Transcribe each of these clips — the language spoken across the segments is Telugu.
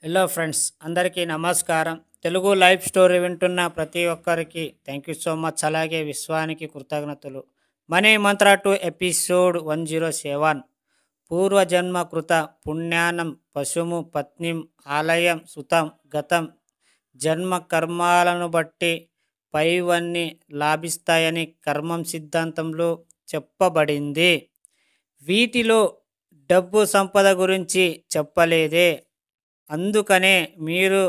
హలో ఫ్రెండ్స్, అందరికీ నమస్కారం. తెలుగు లైఫ్ స్టోరీ వింటున్న ప్రతి ఒక్కరికి థ్యాంక్ యూ సో మచ్. అలాగే విశ్వానికి కృతజ్ఞతలు. మనీ మంత్ర 2 ఎపిసోడ్ 107. పూర్వజన్మ కృత పుణ్యానం పశుము పత్నిం ఆలయం సుతం గతం జన్మ కర్మాలను బట్టి పైవన్నీ లాభిస్తాయని కర్మం సిద్ధాంతంలో చెప్పబడింది. వీటిలో డబ్బు సంపద గురించి చెప్పలేదే. అందుకనే మీరు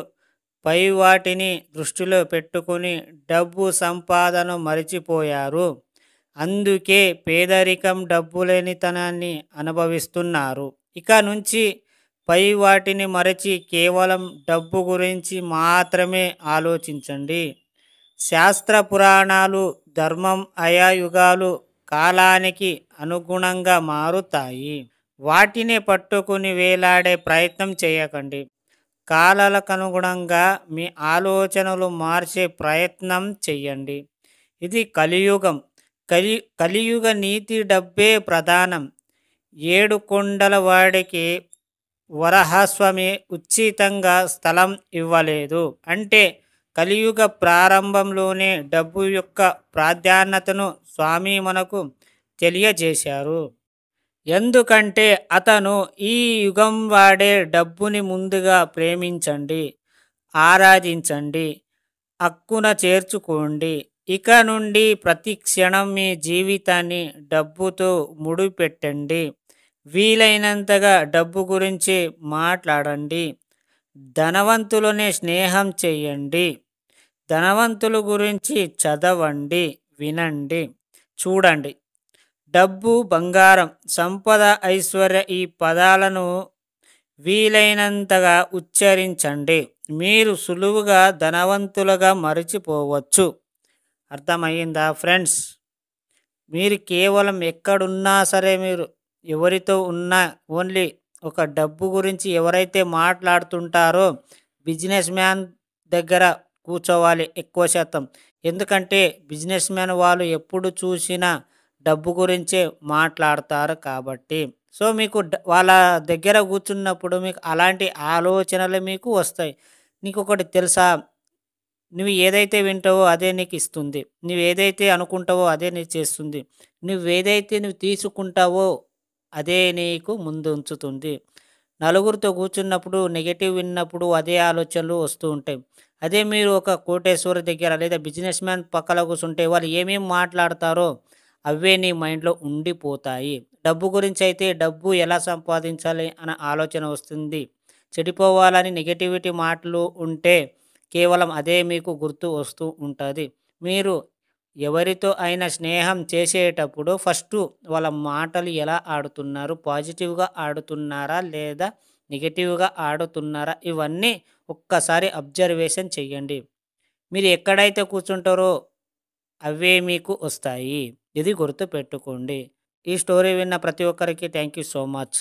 పై వాటిని దృష్టిలో పెట్టుకుని డబ్బు సంపాదన మరిచిపోయారు. అందుకే పేదరికం, డబ్బు లేనితనాన్ని అనుభవిస్తున్నారు. ఇక నుంచి పై వాటిని మరచి కేవలం డబ్బు గురించి మాత్రమే ఆలోచించండి. శాస్త్ర పురాణాలు, ధర్మం ఆయా యుగాలు కాలానికి అనుగుణంగా మారుతాయి. వాటిని పట్టుకుని వేలాడే ప్రయత్నం చేయకండి. కాలాలకు అనుగుణంగా మీ ఆలోచనలు మార్చే ప్రయత్నం చెయ్యండి. ఇది కలియుగం. కలియుగ నీతి డబ్బే ప్రధానం. 7 కొండల వాడికి వరహస్వామి ఉచితంగా స్థలం ఇవ్వలేదు అంటే కలియుగ ప్రారంభంలోనే డబ్బు యొక్క ప్రాధాన్యతను స్వామి మనకు తెలియజేశారు. ఎందుకంటే అతను ఈ యుగం వాడే డబ్బుని ముందుగా ప్రేమించండి, ఆరాధించండి, హక్కున చేర్చుకోండి. ఇక నుండి ప్రతి క్షణం మీ జీవితాన్ని డబ్బుతో ముడిపెట్టండి. వీలైనంతగా డబ్బు గురించి మాట్లాడండి. ధనవంతులనే స్నేహం చేయండి. ధనవంతుల గురించి చదవండి, వినండి, చూడండి. డబ్బు, బంగారం, సంపద, ఐశ్వర్య ఈ పదాలను వీలైనంతగా ఉచ్చరించండి. మీరు సులువుగా ధనవంతులుగా మరచిపోవచ్చు. అర్థమయ్యిందా ఫ్రెండ్స్? మీరు కేవలం ఎక్కడున్నా సరే, మీరు ఎవరితో ఉన్నా ఓన్లీ ఒక డబ్బు గురించి ఎవరైతే మాట్లాడుతుంటారో బిజినెస్ మ్యాన్ దగ్గర కూర్చోవాలి ఎక్కువ శాతం. ఎందుకంటే బిజినెస్ మ్యాన్ వాళ్ళు ఎప్పుడు చూసినా డబ్బు గురించే మాట్లాడతారు కాబట్టి. సో మీకు వాళ్ళ దగ్గర కూర్చున్నప్పుడు మీకు అలాంటి ఆలోచనలు మీకు వస్తాయి. నీకు ఒకటి తెలుసా, నువ్వు ఏదైతే వింటావో అదే నీకు ఇస్తుంది. నువ్వు ఏదైతే అనుకుంటావో అదే నీకు చేస్తుంది. నువ్వు తీసుకుంటావో అదే నీకు ముందు ఉంచుతుంది. నలుగురితో కూర్చున్నప్పుడు నెగటివ్ విన్నప్పుడు అదే ఆలోచనలు వస్తూ ఉంటాయి. అదే మీరు ఒక కోటేశ్వర దగ్గర లేదా బిజినెస్ మ్యాన్ పక్కన కూర్చుంటే వాళ్ళు ఏమేమి మాట్లాడతారో అవే నీ మైండ్లో ఉండిపోతాయి. డబ్బు గురించి అయితే డబ్బు ఎలా సంపాదించాలి అన్న ఆలోచన వస్తుంది. చెడిపోవాలని నెగటివిటీ మాటలు ఉంటే కేవలం అదే మీకు గుర్తు వస్తూ ఉంటుంది. మీరు ఎవరితో అయినా స్నేహం చేసేటప్పుడు ఫస్ట్ వాళ్ళ మాటలు ఎలా ఆడుతున్నారు, పాజిటివ్గా ఆడుతున్నారా లేదా నెగటివ్గా ఆడుతున్నారా, ఇవన్నీ ఒక్కసారి అబ్జర్వేషన్ చెయ్యండి. మీరు ఎక్కడైతే కూర్చుంటారో అవే మీకు వస్తాయి. ఇది గుర్తుపెట్టుకోండి. ఈ స్టోరీ విన్న ప్రతి ఒక్కరికి థ్యాంక్ యూ సో మచ్.